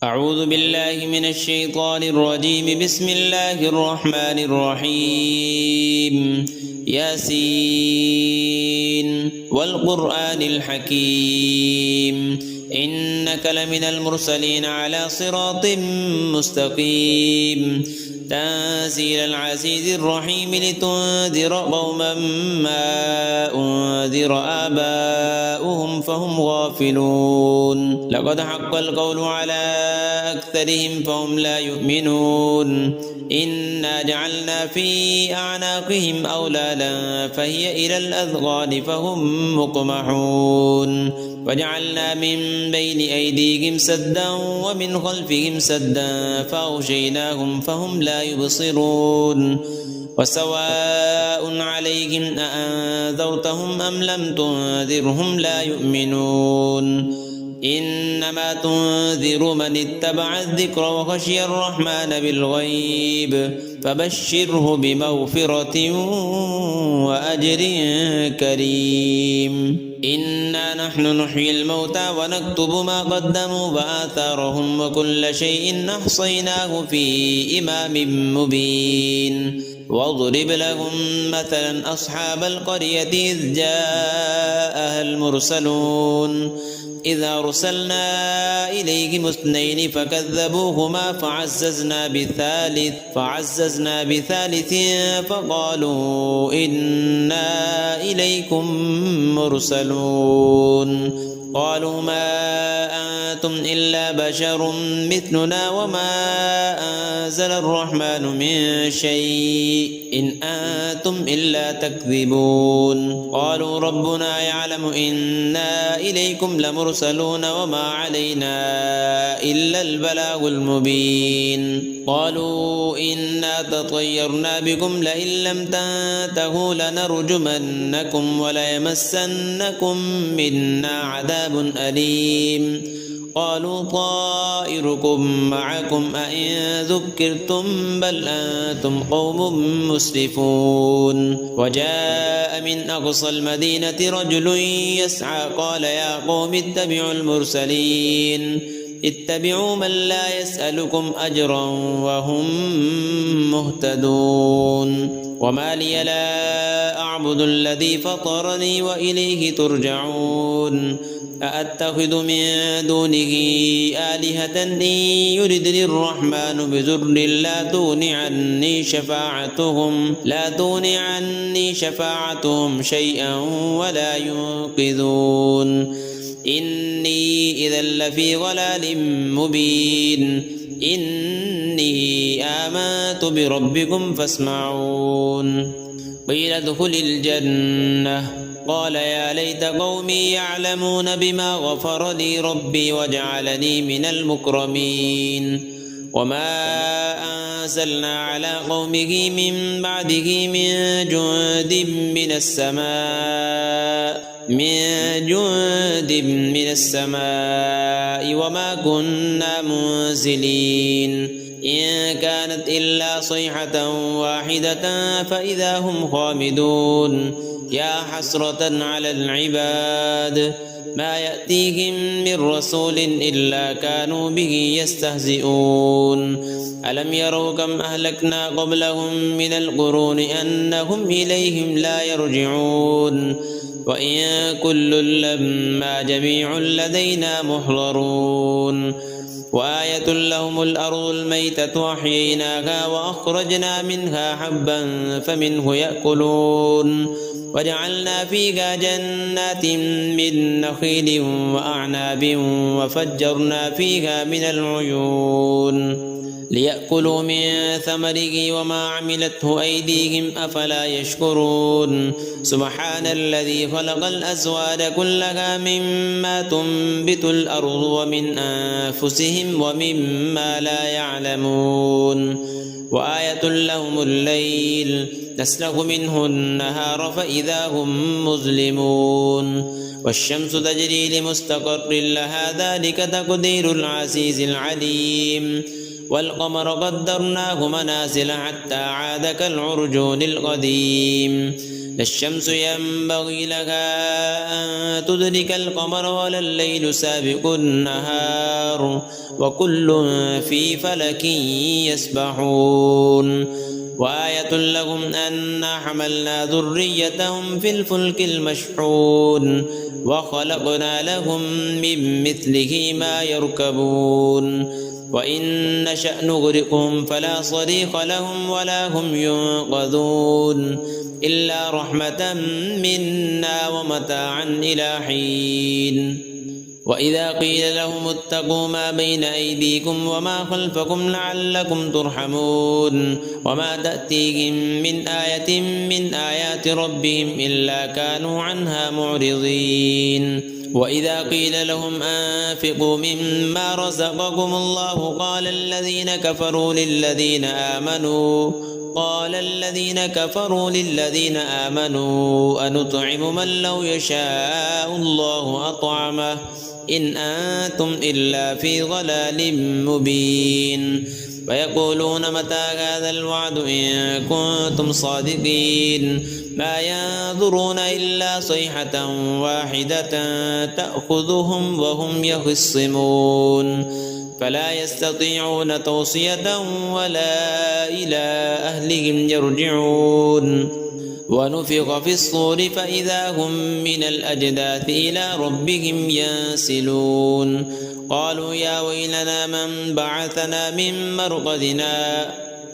أعوذ بالله من الشيطان الرجيم. بسم الله الرحمن الرحيم. ياسين والقرآن الحكيم إنك لمن المرسلين على صراط مستقيم تنزيل العزيز الرحيم لتنذر قوما ما أنذر آباؤهم فهم غافلون. لقد حق القول على أكثرهم فهم لا يؤمنون. إنا جعلنا في أعناقهم أغلالا فهي إلى الأذقان فهم مقمحون وجعلنا من بين أيديهم سدا ومن خلفهم سدا فأغشيناهم فهم لا يبصرون. وسواء عليهم أأنذرتهم أم لم تنذرهم لا يؤمنون. إنما تنذر من اتبع الذكر وخشي الرحمن بالغيب فبشره بمغفرة وأجر كريم. إنا نحن نحيي الموتى ونكتب ما قدموا وآثارهم وكل شيء أحصيناه في إمام مبين. واضرب لهم مثلا أصحاب القرية إذ جاءها المرسلون إذ أرسلنا إليهم اثنين فكذبوهما فعززنا بثالث فقالوا إنا إليكم مرسلون. قالوا ما أنتم إلا بشر مثلنا وما أنزل الرحمن من شيء إن أنتم إلا تكذبون. قالوا ربنا يعلم إنا إليكم لمرسلون وما علينا إلا البلاغ المبين. قالوا إنا تطيرنا بكم لئن لم تنتهوا لنرجمنكم وليمسنكم منا عذاب أليم. قالوا طائركم معكم أئن ذكرتم بل أنتم قوم مسرفون. وجاء من أقصى المدينة رجل يسعى قال يا قوم اتبعوا المرسلين اتبعوا من لا يسألكم أجرا وهم مهتدون. وما لي لا أعبد الذي فطرني وإليه ترجعون. أأتخذ من دونه آلهة إن يردني الرحمن بضر لا تغن عني شفاعتهم شيئا ولا ينقذون. إني إذا لفي ضلال مبين. إني آمنت بربكم فاسمعون. قيل ادخل الجنة قال يا ليت قومي يعلمون بما غفر لي ربي وجعلني من المكرمين. وما أنزلنا على قومه من بعده من جند من السماء وما كنا منزلين. إن كانت إلا صيحة واحدة فإذا هم خامدون. يا حسرة على العباد ما يأتيهم من رسول إلا كانوا به يستهزئون. ألم يروا كم أهلكنا قبلهم من القرون أنهم إليهم لا يرجعون. وإن كل لما جميع لدينا محضرون. وآية لهم الأرض الميتة أحييناها وأخرجنا منها حبا فمنه يأكلون. وجعلنا فيها جنات من نخيل وأعناب وفجرنا فيها من العيون ليأكلوا من ثمره وما عملته أيديهم أفلا يشكرون. سبحان الذي خلق الأزواج كلها مما تنبت الأرض ومن أنفسهم ومما لا يعلمون. وآية لهم الليل نسلخ منه النهار فإذا هم مظلمون. والشمس تجري لمستقر لها ذلك تقدير العزيز العليم. والقمر قدرناه منازل حتى عاد كالعرجون القديم. لا الشمس ينبغي لها أن تدرك القمر ولا الليل سابق النهار وكل في فلك يسبحون وآية لهم أنا حملنا ذريتهم في الفلك المشحون وخلقنا لهم من مثله ما يركبون وإن نشأ نغرقهم فلا صريخ لهم ولا هم ينقذون إلا رحمة منا ومتاعا إلى حين وإذا قيل لهم اتقوا ما بين أيديكم وما خلفكم لعلكم ترحمون وما تأتيهم من آية من آيات ربهم إلا كانوا عنها معرضين وإذا قيل لهم أنفقوا مما رزقكم الله قال الذين كفروا للذين آمنوا أنطعم من لو يشاء الله أطعمه إن أنتم إلا في ضلال مبين ويقولون متى هذا الوعد إن كنتم صادقين ما ينظرون إلا صيحة واحدة تأخذهم وهم يخصمون فلا يستطيعون توصية ولا إلى أهلهم يرجعون ونفخ في الصور فإذا هم من الأجداث إلى ربهم ينسلون قالوا يا ويلنا من بعثنا من مرقدنا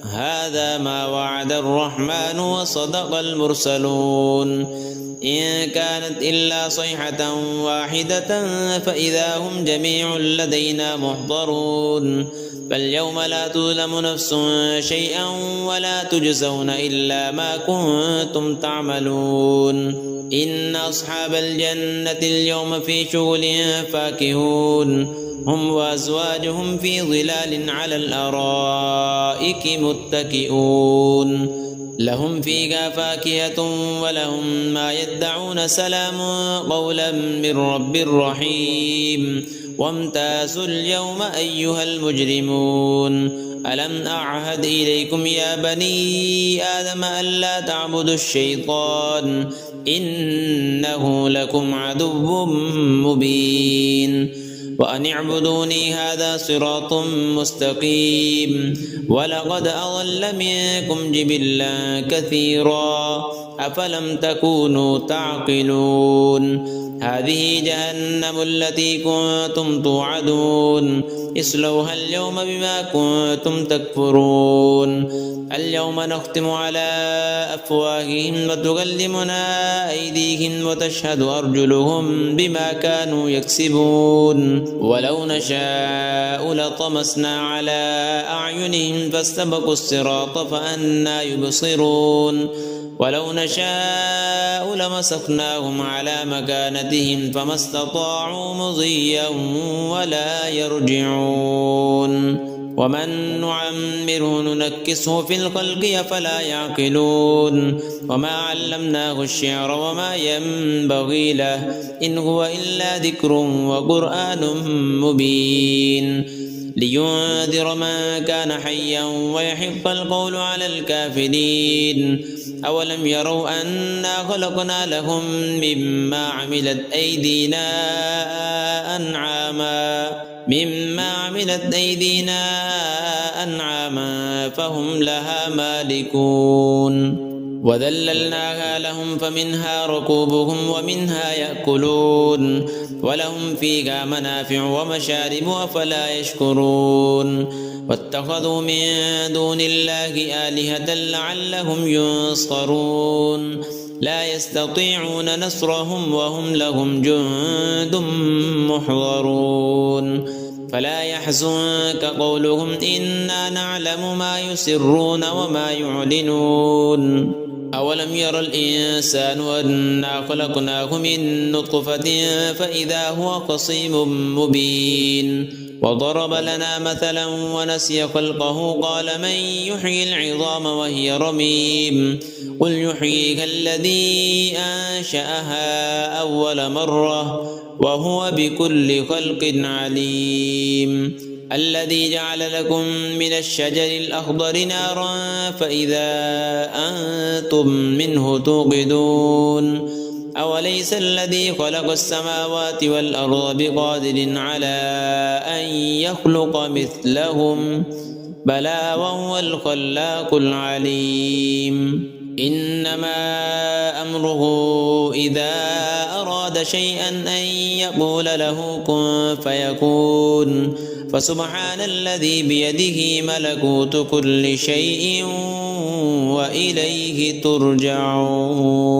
هذا ما وعد الرحمن وصدق المرسلون إن كانت إلا صيحة واحدة فإذا هم جميع لدينا محضرون فاليوم لا تظلم نفس شيئا ولا تجزون إلا ما كنتم تعملون إن أصحاب الجنة اليوم في شغل فاكهون هم وأزواجهم في ظلال على الأرائك متكئون لهم فيها فاكهة ولهم ما يدعون سلام قولا من رب رحيم وامتازوا اليوم أيها المجرمون ألم أعهد إليكم يا بني آدم ألا تعبدوا الشيطان إنه لكم عدو مبين وأن اعبدوني هذا صراط مستقيم ولقد أضل منكم جبلا كثيرا أفلم تكونوا تعقلون هذه جهنم التي كنتم توعدون اصلوها اليوم بما كنتم تكفرون اليوم نختم على أفواههم وتكلمنا أيديهم وتشهد أرجلهم بما كانوا يكسبون ولو نشاء لطمسنا على أعينهم فاستبقوا الصراط فأنى يبصرون ولو نشاء لمسخناهم على مكانتهم فما استطاعوا مضيا ولا يرجعون ومن نعمره ننكسه في الخلق أفلا يعقلون وما علمناه الشعر وما ينبغي له إن هو إلا ذكر وقرآن مبين لينذر من كان حيا ويحق القول على الكافرين أولم يروا أنا خلقنا لهم مما عملت أيدينا أنعاما فهم لها مالكون وذللناها لهم فمنها ركوبهم ومنها يأكلون ولهم فيها منافع ومشارب أفلا يشكرون واتخذوا من دون الله آلهة لعلهم ينصرون لا يستطيعون نصرهم وهم لهم جند محضرون فلا يحزنك قولهم إنا نعلم ما يسرون وما يعلنون أولم ير الإنسان أنا خلقناه من نطفة فإذا هو خصيم مبين وضرب لنا مثلا ونسي خلقه قال من يحيي العظام وهي رميم قل يحييها الذي أنشأها أول مرة وهو بكل خلق عليم الذي جعل لكم من الشجر الأخضر نارا فإذا أنتم منه توقدون أوليس الذي خلق السماوات والأرض بقادر على أن يخلق مثلهم بلى وهو الخلاق العليم إنما أمره إذا أراد شيئا أن يقول له كن فيكون فسبحان الذي بيده ملكوت كل شيء وإليه ترجعون.